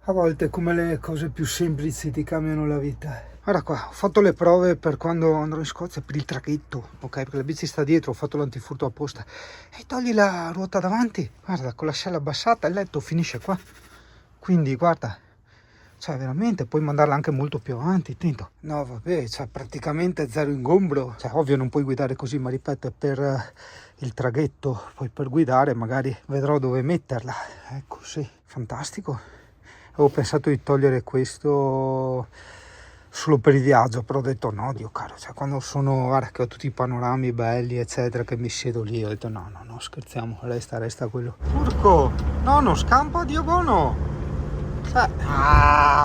A volte come le cose più semplici ti cambiano la vita. Guarda qua, ho fatto le prove per quando andrò in Scozia per il traghetto, ok? Perché la bici sta dietro, ho fatto l'antifurto apposta. E togli la ruota davanti, guarda, con l'ascella abbassata il letto finisce qua. Quindi guarda, cioè veramente puoi mandarla anche molto più avanti, attento. No vabbè, cioè praticamente zero ingombro. Cioè ovvio non puoi guidare così, ma ripeto, è per il traghetto. Poi per guidare magari vedrò dove metterla. Ecco, sì, fantastico. Avevo pensato di togliere questo solo per il viaggio, però ho detto no, Dio caro, cioè quando sono, guarda che ho tutti i panorami belli eccetera, che mi siedo lì, ho detto no, scherziamo, resta quello. Turco, no, non scampa, Dio buono.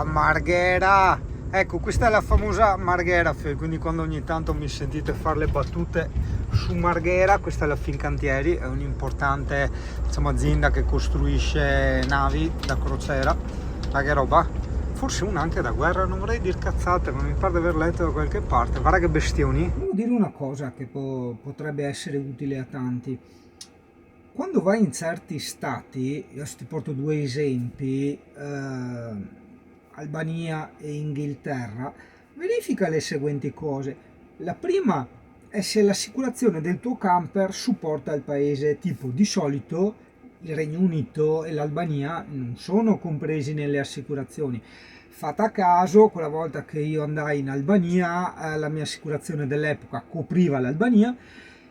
Marghera, ecco, questa è la famosa Marghera, quindi quando ogni tanto mi sentite fare le battute su Marghera, questa è la Fincantieri, è un'importante, diciamo, azienda che costruisce navi da crociera. Ma che roba, forse una anche da guerra, non vorrei dire cazzate, ma mi pare di aver letto da qualche parte. Guarda che bestioni. Devo dire una cosa che potrebbe essere utile a tanti. Quando vai in certi stati, adesso ti porto due esempi, Albania e Inghilterra, verifica le seguenti cose. La prima è se l'assicurazione del tuo camper supporta il paese, tipo di solito il Regno Unito e l'Albania non sono compresi nelle assicurazioni. Fatta caso, quella volta che io andai in Albania, la mia assicurazione dell'epoca copriva l'Albania,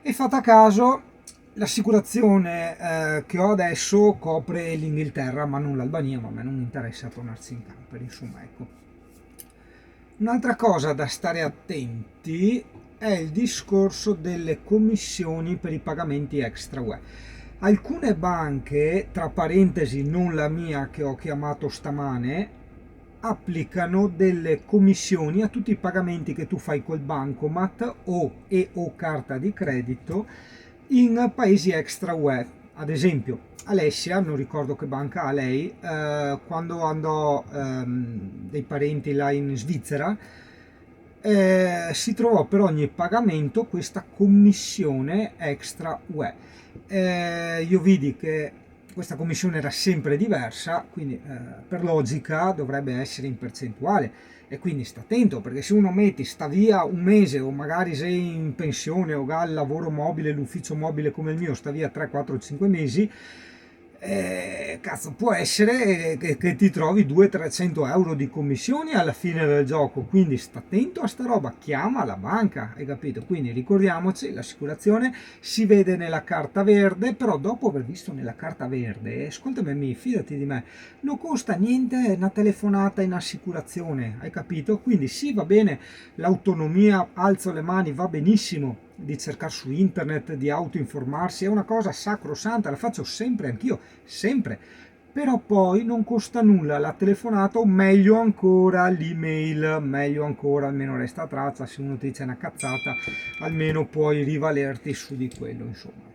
e fatta caso l'assicurazione che ho adesso copre l'Inghilterra ma non l'Albania, ma a me non mi interessa tornarsi in camper, insomma, ecco. Un'altra cosa da stare attenti è il discorso delle commissioni per i pagamenti extra UE. Alcune banche, tra parentesi non la mia che ho chiamato stamane, applicano delle commissioni a tutti i pagamenti che tu fai col bancomat o carta di credito in paesi extra UE. Ad esempio Alessia, non ricordo che banca ha lei, quando andò dei parenti là in Svizzera, si trovò per ogni pagamento questa commissione extra UE. Io vidi che questa commissione era sempre diversa, quindi per logica dovrebbe essere in percentuale, e quindi sta attento, perché se uno sta via un mese, o magari sei in pensione o ha il lavoro mobile, l'ufficio mobile come il mio, sta via 3, 4, 5 mesi, cazzo, può essere che ti trovi 200-300 euro di commissioni alla fine del gioco, quindi sta attento a sta roba, chiama la banca, hai capito? Quindi ricordiamoci, l'assicurazione si vede nella carta verde, però dopo aver visto nella carta verde, ascoltami, fidati di me, non costa niente una telefonata in assicurazione, hai capito? Quindi sì, va bene l'autonomia, alzo le mani, va benissimo di cercare su internet, di autoinformarsi, è una cosa sacrosanta, la faccio sempre anch'io, sempre, però poi non costa nulla la telefonata, o meglio ancora l'email, meglio ancora, almeno resta a traccia, se uno ti dice una cazzata almeno puoi rivalerti su di quello, insomma.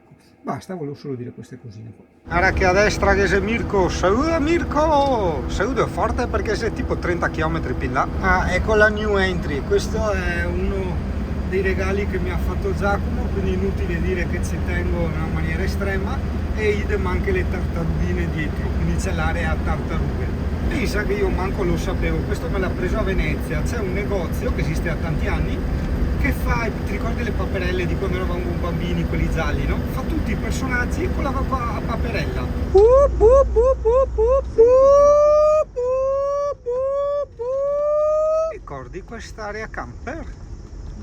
Basta, volevo solo dire queste cosine qua. Guarda che a destra che c'è Mirko, saluta Mirko, saluta forte perché sei tipo 30 km più là. Ecco la new entry, questo è uno dei regali che mi ha fatto Giacomo, quindi inutile dire che ci tengo in una maniera estrema, e idem anche le tartarugine dietro, quindi c'è l'area tartarughe. Pensa che io manco lo sapevo, questo me l'ha preso a Venezia, c'è un negozio che esiste da tanti anni che fa, ti ricordi le paperelle di quando eravamo bambini, quelli gialli, no? Fa tutti i personaggi con la paperella. Ricordi quest'area camper?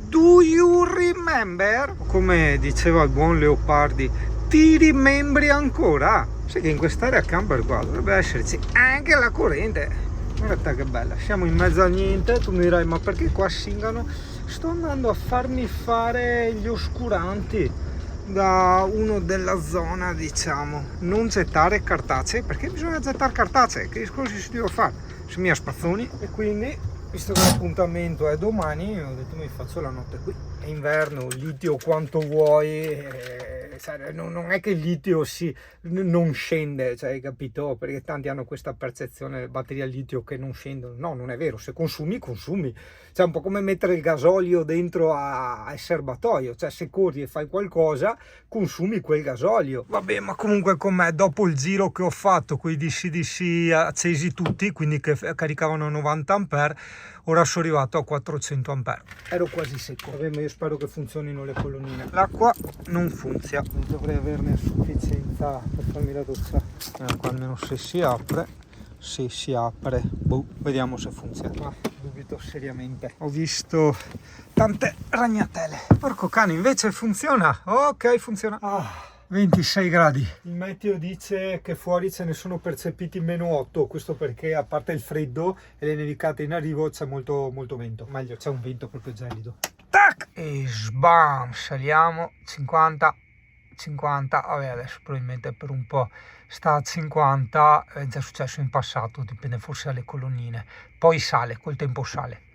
Do you remember? Come diceva il buon Leopardi, ti rimembri ancora? Sai che in quest'area camper qua dovrebbe esserci anche la corrente. Guarda che bella, siamo in mezzo a niente, tu mi dirai ma perché qua singano? Sto andando a farmi fare gli oscuranti da uno della zona, diciamo, non gettare cartacee, perché bisogna gettare cartacee, che discorsi si deve fare? Se mi spazzoni, e quindi visto che l'appuntamento è domani, ho detto mi faccio la notte qui, è inverno, litio quanto vuoi, cioè, non è che il litio non scende, cioè, hai capito? Perché tanti hanno questa percezione delle batterie al litio che non scendono. No, non è vero, se consumi, consumi. Cioè, è un po' come mettere il gasolio dentro al serbatoio, cioè se corri e fai qualcosa, consumi quel gasolio. Vabbè, ma comunque com'è, dopo il giro che ho fatto, quei DC-DC accesi tutti, quindi che caricavano 90 ampere, ora sono arrivato a 400 ampere. Ero quasi secco. Vabbè, ma io spero che funzionino le colonnine. L'acqua non funziona, dovrei averne sufficienza per farmi la doccia. Qua almeno se si apre, boh, vediamo se funziona. Ma dubito seriamente. Ho visto tante ragnatele. Porco cane, invece funziona. Ok, funziona. 26 gradi. Il meteo dice che fuori ce ne sono percepiti -8, questo perché a parte il freddo e le nevicate in arrivo c'è molto vento, meglio c'è un vento proprio gelido. Tac! E sbam, saliamo 50, vabbè adesso probabilmente per un po' sta a 50, è già successo in passato, dipende forse dalle colonnine, poi sale, col tempo sale.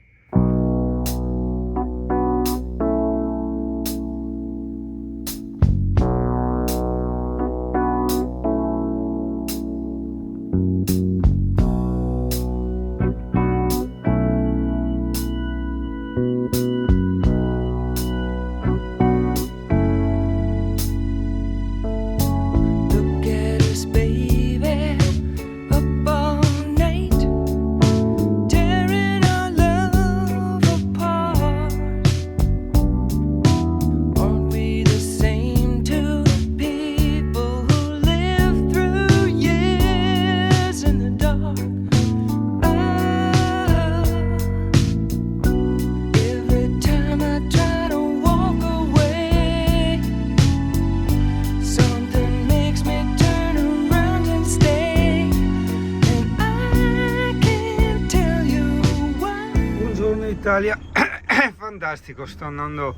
Italia è fantastico, sto andando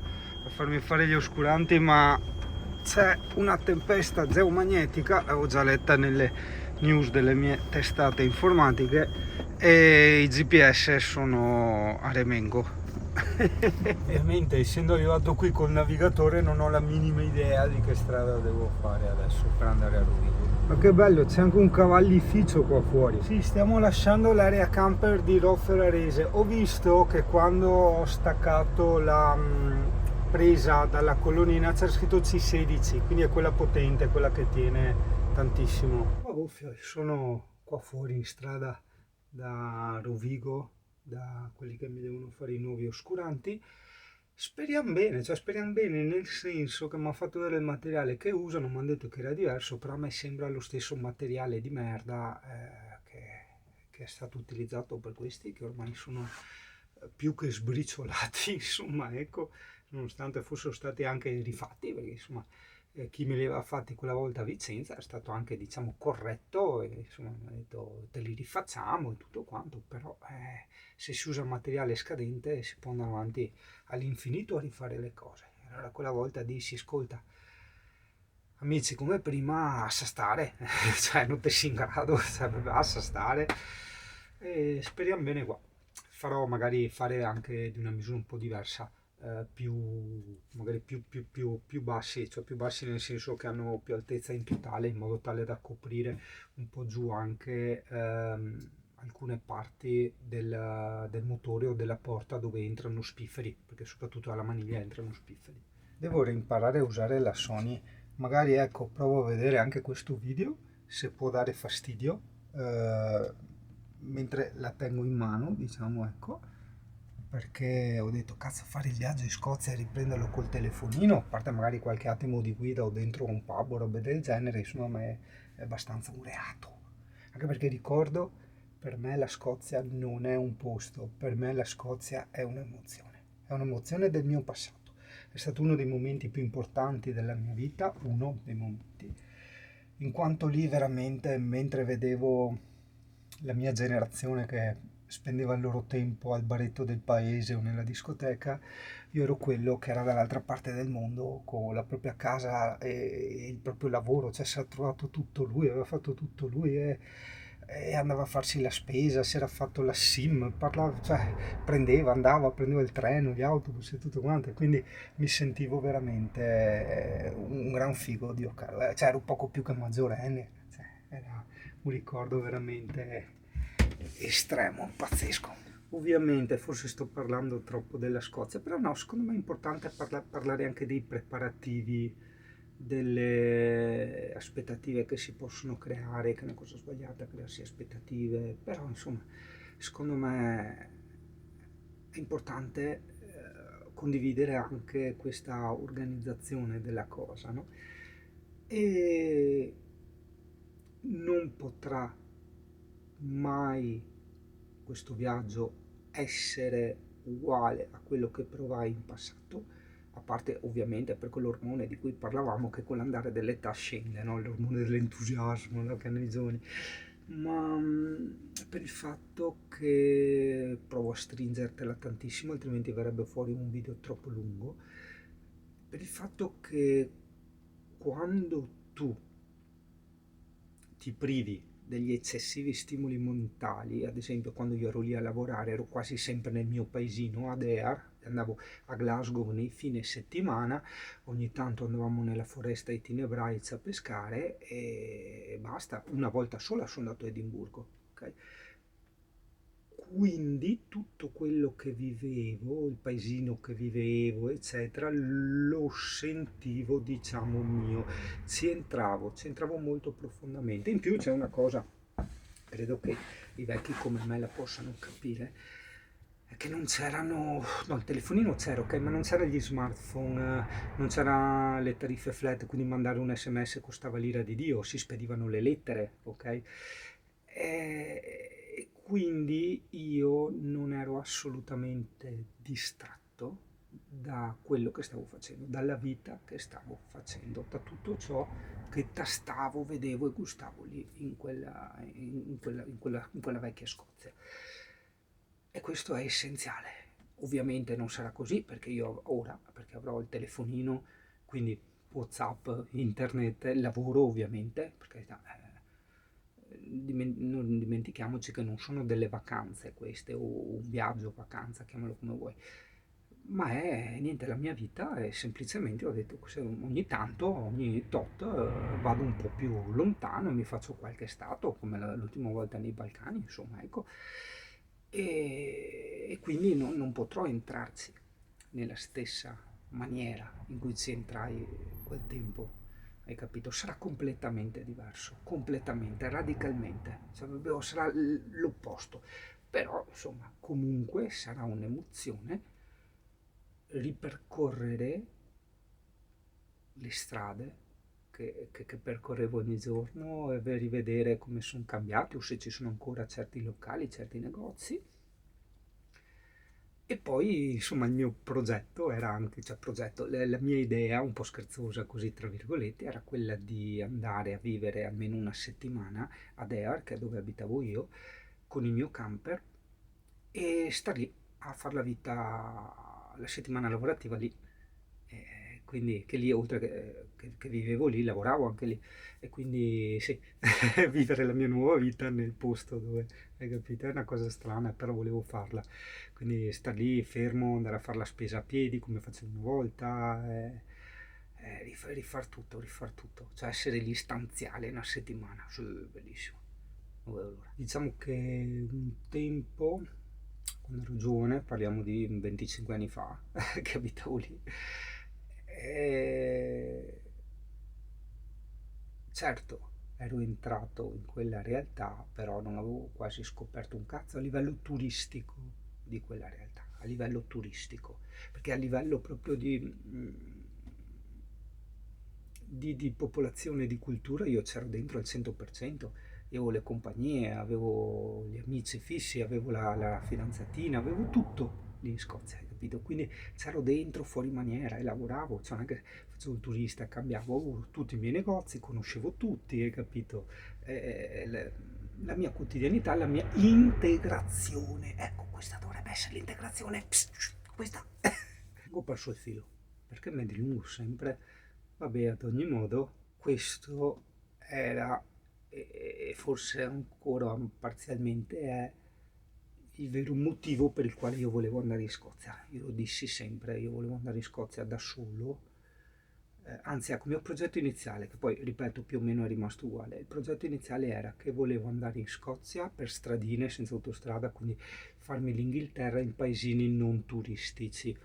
a farmi fare gli oscuranti, ma c'è una tempesta geomagnetica, l'avevo già letta nelle news delle mie testate informatiche, e i GPS sono a remengo. Ovviamente, essendo arrivato qui col navigatore, non ho la minima idea di che strada devo fare adesso per andare a Rovigo. Ma che bello, c'è anche un cavallificio qua fuori. Sì, stiamo lasciando l'area camper di Rho Ferrarese. Ho visto che quando ho staccato la presa dalla colonnina c'era scritto C16, quindi è quella potente, quella che tiene tantissimo. Oh, sono qua fuori in strada da Rovigo, da quelli che mi devono fare i nuovi oscuranti. Speriamo bene, nel senso che mi ha fatto vedere il materiale che usano, mi hanno detto che era diverso, però a me sembra lo stesso materiale di merda che è stato utilizzato per questi, che ormai sono più che sbriciolati, insomma, ecco, nonostante fossero stati anche rifatti, perché insomma chi me li aveva fatti quella volta a Vicenza è stato anche, diciamo, corretto, e insomma mi ha detto te li rifacciamo e tutto quanto, però se si usa materiale scadente si può andare avanti all'infinito a rifare le cose. Allora quella volta dissi, ascolta amici, come prima sa stare, cioè non te sei in grado, cioè, basta stare, e speriamo bene qua. Farò magari fare anche di una misura un po' diversa, magari più bassi, cioè più bassi nel senso che hanno più altezza in totale, in modo tale da coprire un po' giù anche alcune parti del motore o della porta dove entrano spifferi, perché soprattutto alla maniglia entrano spifferi. Devo reimparare a usare la Sony, magari ecco provo a vedere anche questo video se può dare fastidio mentre la tengo in mano, diciamo, ecco, perché ho detto cazzo, fare il viaggio in Scozia e riprenderlo col telefonino, a parte magari qualche attimo di guida o dentro un pub o robe del genere, insomma è abbastanza un reato, anche perché ricordo, per me la Scozia non è un posto, per me la Scozia è un'emozione del mio passato, è stato uno dei momenti più importanti della mia vita, uno dei momenti, in quanto lì veramente, mentre vedevo la mia generazione che spendeva il loro tempo al baretto del paese o nella discoteca, io ero quello che era dall'altra parte del mondo con la propria casa e il proprio lavoro, cioè si era trovato tutto lui, aveva fatto tutto lui, e e andava a farsi la spesa, si era fatto la SIM, parlava, cioè prendeva il treno, gli autobus e tutto quanto, e quindi mi sentivo veramente un gran figo, Dio caro, cioè ero poco più che maggiorenne, cioè, era un ricordo veramente estremo, pazzesco. Ovviamente forse sto parlando troppo della Scozia, però no, secondo me è importante parlare anche dei preparativi, delle aspettative che si possono creare, che è una cosa sbagliata crearsi aspettative, però insomma, secondo me è importante condividere anche questa organizzazione della cosa, no? E non potrà mai questo viaggio essere uguale a quello che provai in passato, a parte ovviamente per quell'ormone di cui parlavamo che con l'andare dell'età scende, no? L'ormone dell'entusiasmo, no? Che hanno i giovani, ma per il fatto che provo a stringertela tantissimo, altrimenti verrebbe fuori un video troppo lungo, per il fatto che quando tu ti privi degli eccessivi stimoli mentali, ad esempio quando io ero lì a lavorare ero quasi sempre nel mio paesino ad Ayr, andavo a Glasgow nei fine settimana, ogni tanto andavamo nella foresta di Tenebrae a pescare e basta, una volta sola sono andato a Edimburgo, ok? Quindi tutto quello che vivevo, il paesino che vivevo, eccetera, lo sentivo, diciamo, mio. Ci entravo molto profondamente. In più c'è una cosa, credo che i vecchi come me la possano capire, è che non c'erano, no, il telefonino c'era, ok, ma non c'erano gli smartphone, non c'erano le tariffe flat, quindi mandare un sms costava l'ira di Dio, si spedivano le lettere, ok? E quindi io non ero assolutamente distratto da quello che stavo facendo, dalla vita che stavo facendo, da tutto ciò che tastavo, vedevo e gustavo lì in quella vecchia Scozia. E questo è essenziale. Ovviamente non sarà così perché io ora, perché avrò il telefonino, quindi WhatsApp, internet, lavoro ovviamente, perché non dimentichiamoci che non sono delle vacanze queste o un viaggio vacanza, chiamalo come vuoi, ma è niente, la mia vita è semplicemente, ho detto, ogni tanto, ogni tot, vado un po' più lontano, mi faccio qualche stato, come l'ultima volta nei Balcani, insomma, ecco, e quindi non potrò entrarci nella stessa maniera in cui ci entrai quel tempo, hai capito? Sarà completamente diverso, completamente, radicalmente, cioè, proprio sarà l'opposto, però insomma, comunque sarà un'emozione ripercorrere le strade che percorrevo ogni giorno e rivedere come sono cambiati o se ci sono ancora certi locali, certi negozi. E poi, insomma, il mio progetto era anche, cioè progetto, la mia idea, un po' scherzosa così, tra virgolette, era quella di andare a vivere almeno una settimana ad Ear, che è dove abitavo io, con il mio camper e star lì a fare la vita, la settimana lavorativa lì. Quindi che lì, oltre che vivevo lì, lavoravo anche lì. E quindi sì, vivere la mia nuova vita nel posto dove, hai capito? È una cosa strana, però volevo farla. Quindi star lì fermo, andare a fare la spesa a piedi come facevo una volta, rifar tutto, cioè essere lì stanziale una settimana, sì, bellissimo. Non vedo l'ora. Diciamo che un tempo, quando ero giovane, parliamo di 25 anni fa, che abitavo lì, e certo, ero entrato in quella realtà, però non avevo quasi scoperto un cazzo a livello turistico di quella realtà, a livello turistico, perché a livello proprio di popolazione, di cultura, io c'ero dentro al 100%, io avevo le compagnie, avevo gli amici fissi, avevo la fidanzatina, avevo tutto lì in Scozia, hai capito? Quindi c'ero dentro fuori maniera e lavoravo, cioè non è che facevo il turista, cambiavo, avevo tutti i miei negozi, conoscevo tutti, hai capito? La mia quotidianità, la mia integrazione, ecco, questa dovrebbe essere l'integrazione, questa. Ho perso il filo, perché me dilungo sempre. Vabbè, ad ogni modo, questo era e forse ancora parzialmente è il vero motivo per il quale io volevo andare in Scozia. Io lo dissi sempre, io volevo andare in Scozia da solo. Anzi, ecco, il mio progetto iniziale, che poi ripeto più o meno è rimasto uguale, il progetto iniziale era che volevo andare in Scozia per stradine senza autostrada, quindi farmi l'Inghilterra in paesini non turistici.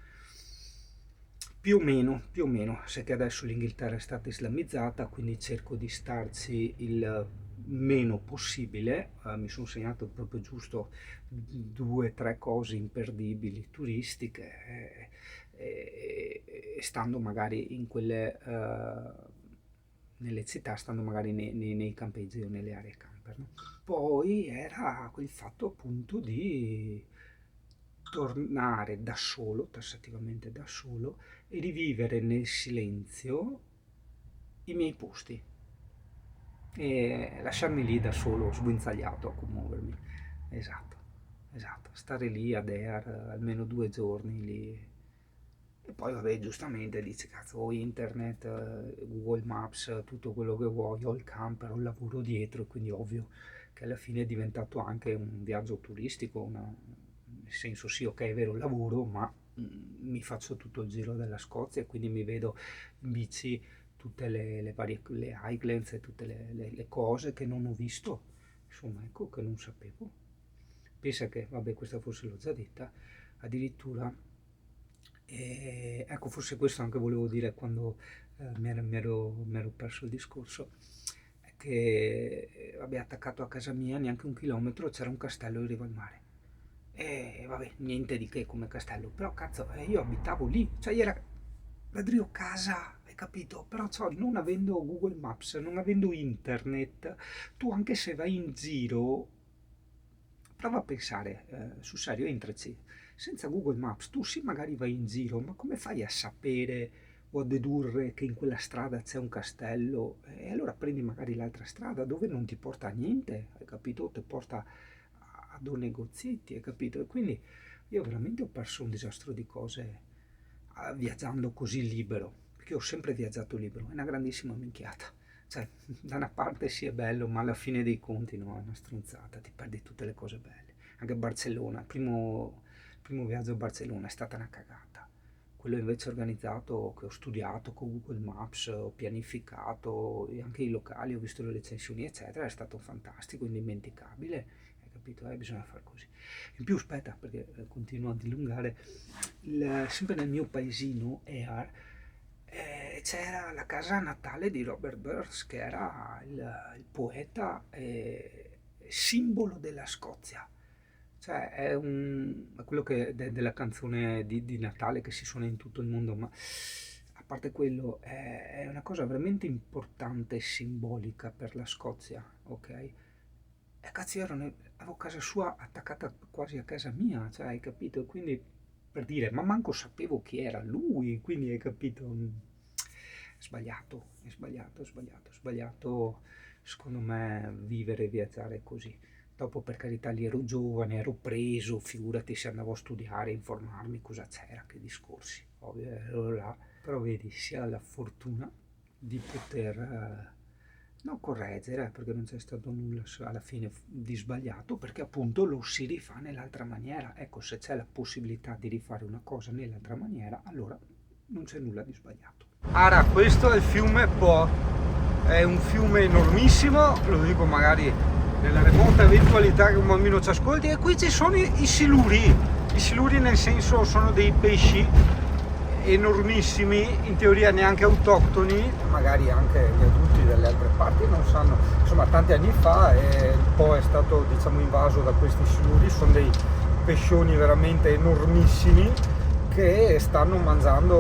Più o meno, sai che adesso l'Inghilterra è stata islamizzata, quindi cerco di starci il meno possibile. Mi sono segnato proprio giusto due o tre cose imperdibili turistiche, e stando magari in quelle, nelle città, stando magari nei campeggi o nelle aree camper, no? Poi era il fatto appunto di tornare da solo, tassativamente da solo, e rivivere nel silenzio i miei posti e lasciarmi lì da solo, sguinzagliato a commuovermi. Esatto, esatto, stare lì ad Air almeno 2 giorni lì. E poi vabbè, giustamente dici, cazzo, ho internet, Google Maps, tutto quello che vuoi, ho il camper, ho il lavoro dietro, quindi ovvio che alla fine è diventato anche un viaggio turistico, nel senso sì, ok, è vero, lavoro, ma mi faccio tutto il giro della Scozia e quindi mi vedo in bici tutte le varie le Highlands e tutte le cose che non ho visto, insomma, ecco, che non sapevo. Pensa che, vabbè, questa forse l'ho già detta, addirittura, ecco, forse questo anche volevo dire quando mi ero perso il discorso, è che, vabbè, attaccato a casa mia, neanche 1 chilometro, c'era un castello in riva al mare. E vabbè, niente di che come castello, però cazzo, io abitavo lì, cioè era la Drio casa, hai capito? Però non avendo Google Maps, non avendo internet, tu anche se vai in giro, prova a pensare, sul serio, entraci, senza Google Maps, tu sì magari vai in giro, ma come fai a sapere o a dedurre che in quella strada c'è un castello? E allora prendi magari l'altra strada dove non ti porta a niente, hai capito? Ti porta a due negozietti, hai capito? E quindi io veramente ho perso un disastro di cose viaggiando così libero, perché ho sempre viaggiato libero, è una grandissima minchiata. Cioè, da una parte sì è bello, ma alla fine dei conti no, è una stronzata, ti perdi tutte le cose belle. Anche Barcellona, il primo viaggio a Barcellona è stata una cagata. Quello invece organizzato, che ho studiato con Google Maps, ho pianificato, e anche i locali, ho visto le recensioni, eccetera, è stato fantastico, indimenticabile. Hai capito? Bisogna fare così. In più, aspetta, perché continuo a dilungare, sempre nel mio paesino, Ear, c'era la casa natale di Robert Burns, che era il poeta simbolo della Scozia. Cioè, è quello della canzone di Natale che si suona in tutto il mondo, ma a parte quello, è una cosa veramente importante e simbolica per la Scozia, ok? E cazzo, avevo casa sua attaccata quasi a casa mia, cioè, hai capito? Quindi, per dire, ma manco sapevo chi era lui, quindi hai capito? È sbagliato, è sbagliato, è sbagliato, è sbagliato, secondo me, vivere e viaggiare così. Dopo, per carità, lì ero giovane, ero preso, figurati se andavo a studiare, informarmi cosa c'era, che discorsi, ovvio, ero là. Però vedi, si ha la fortuna di poter, non correggere, perché non c'è stato nulla alla fine di sbagliato, perché appunto lo si rifà nell'altra maniera. Ecco, se c'è la possibilità di rifare una cosa nell'altra maniera, allora non c'è nulla di sbagliato. Ora, questo è il fiume Po, è un fiume enormissimo, lo dico magari nella remota eventualità che un bambino ci ascolti, e qui ci sono i siluri nel senso sono dei pesci enormissimi, in teoria neanche autoctoni, magari anche gli adulti delle altre parti non sanno, insomma tanti anni fa il Po è stato, diciamo, invaso da questi siluri, sono dei pescioni veramente enormissimi che stanno mangiando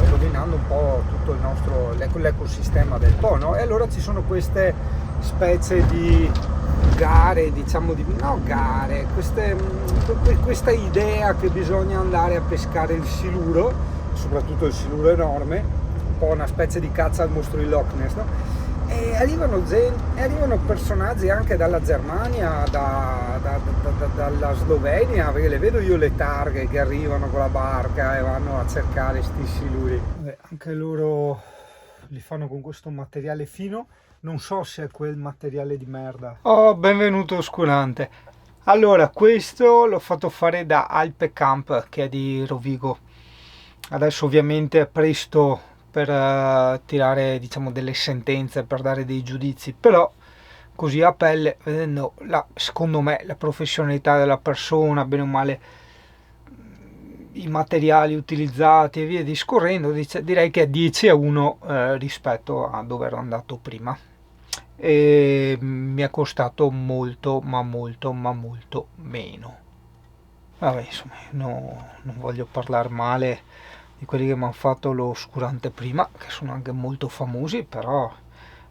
e rovinando un po' tutto il nostro l'ecosistema del Po, no? E allora ci sono queste specie di gare, diciamo, questa idea che bisogna andare a pescare il siluro, soprattutto il siluro enorme, un po' una specie di caccia al mostro di Loch Ness, no? E arrivano personaggi anche dalla Germania, dalla Slovenia, perché le vedo io le targhe che arrivano con la barca e vanno a cercare sti siluri. Anche loro li fanno con questo materiale fino, Non so se è quel materiale di merda. Oh, benvenuto oscurante. Allora, questo l'ho fatto fare da Alpe Camp, che è di Rovigo. Adesso ovviamente è presto per tirare, diciamo, delle sentenze, per dare dei giudizi, però così a pelle, vedendo secondo me la professionalità della persona, bene o male i materiali utilizzati e via discorrendo, direi che è 10-1 rispetto a dove ero andato prima, e mi è costato molto ma molto meno. Vabbè, insomma, non voglio parlare male di quelli che mi hanno fatto lo oscurante prima, che sono anche molto famosi, però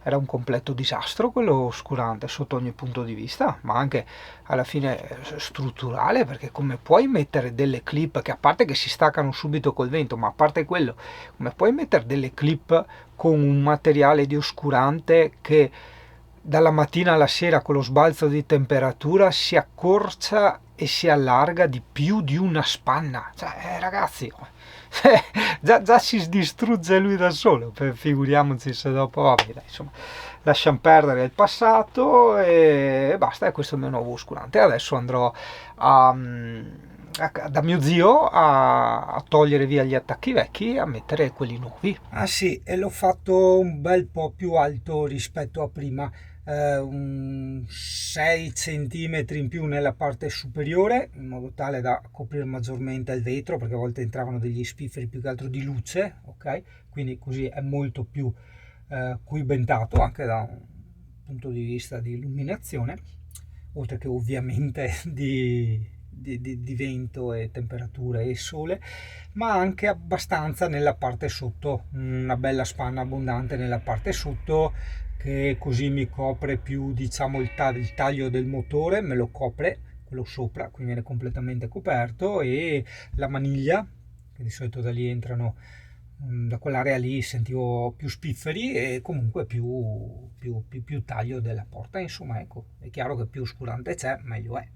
era un completo disastro quello oscurante sotto ogni punto di vista, ma anche alla fine strutturale, perché come puoi mettere delle clip che, a parte che si staccano subito col vento, ma a parte quello, come puoi mettere delle clip con un materiale di oscurante che dalla mattina alla sera con lo sbalzo di temperatura si accorcia e si allarga di più di una spanna, cioè ragazzi, già si distrugge lui da solo, figuriamoci se dopo, vabbè, dai, insomma, lasciamo perdere il passato e basta. E questo è il mio nuovo oscurante. Adesso andrò da mio zio a togliere via gli attacchi vecchi e a mettere quelli nuovi. Ah sì, e l'ho fatto un bel po' più alto rispetto a prima, un 6 centimetri in più nella parte superiore, in modo tale da coprire maggiormente il vetro, perché a volte entravano degli spifferi più che altro di luce, ok? Quindi così è molto più coibentato anche da un punto di vista di illuminazione, oltre che ovviamente di vento e temperature e sole, ma anche abbastanza nella parte sotto, una bella spanna abbondante nella parte sotto, che così mi copre più, diciamo, il taglio del motore, me lo copre quello sopra, quindi viene completamente coperto, e la maniglia, che di solito da lì entrano, da quell'area lì sentivo più spifferi e comunque più taglio della porta. Insomma, ecco, è chiaro che più oscurante c'è meglio è.